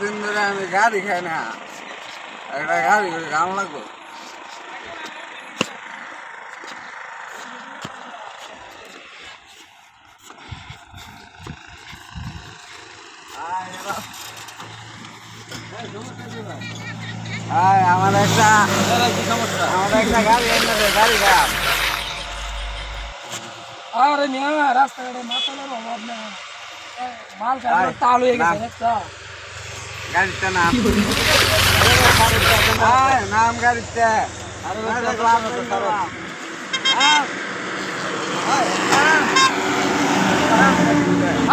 দিন ধরে আমি গাড়ি খাই না, একটা গাড়ি করে গান লাগবো। আমার একটা গাড়ি এনে দে, গাড়ি খারাপ। আরে মিয়া রাস্তাঘাটে মাতালের অভাব না, মাল খাওয়ার তাল হয়ে গেছে দেখছো? গাড়িটা নাম নাম গাড়িতে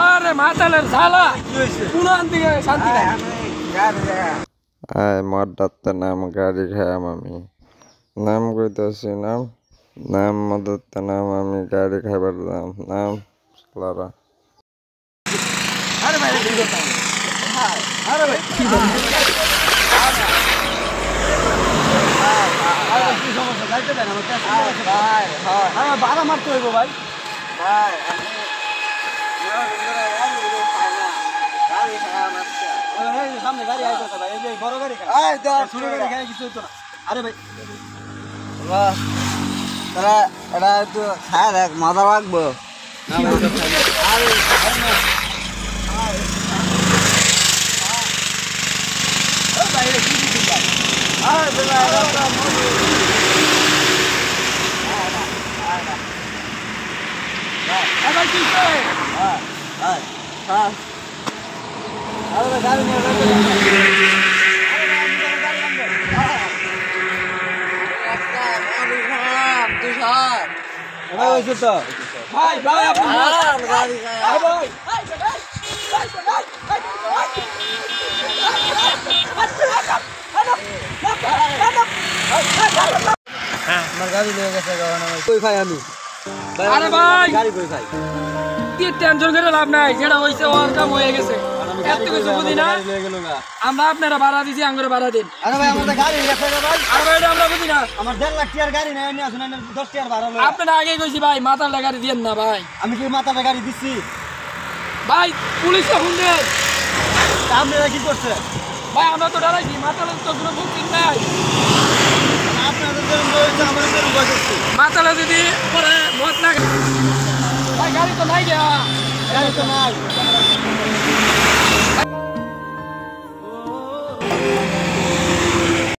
আরে মাতালের ঝালা কোন দিকে শান্তি নাই। মদতে নাম গাড়ি খাম আমি, নাম কইতেছি নাম, নাম মদতে নাম আমি গাড়ি খাবার দাম নাম লারা। আরে ভাই আরে ভাই কি সমস্যা যাইতে দেন আমার কাছে ভাই। হ্যাঁ বাড়া মারতে হইব ভাই। ভাই সামনে গাড়ি আইতেছে ভাই, এই যে বড় গাড়ি ছোট গাড়ি খাই কিছু হইতো না। আরে ভাই তারা এটা একটু খায় দেখ, মজা লাগবো। গাড়ি নিয়ে ভাই ভাই আপনি গাড়ি আমার গাড়ি নিয়ে গেছে কই ভাই আমি। আরে ভাই গাড়ি কই ভাই, কি টেনশন করে লাভ নাই, যেটা হইছে ওর কাম হয়ে গেছে। এত কিছু বুঝি না আমরা, আপনারা ভাড়া দিছি আঙ্গুরে ভাড়া দিন। আরে ভাই আমাদের গাড়ি গেছে ভাই। আর ভাই এটা আমরা বুঝি না, আমার 1.5 লাখ টাকার গাড়ি নাই, নিয়ে আসুন 10 টাকার ভাড়া লয়। আপনারা আগে কইছি ভাই মাতালটা গাড়ি দিয়েন না ভাই। আমি কি মাথাটা গাড়ি দিচ্ছি ভাই পুলিশকে ফোন দেন। আপনারা কি করছে ভাই আমরা তো ডরাইছি, মাতালের তো কোনো বুকিং নাই। আপনাদের জন্য হয়েছে, আমাদের জন্য বসেছি। মাতালে যদি পরে মত লাগে ভাই, গাড়ি তো নাই গা, গাড়ি তো নাই।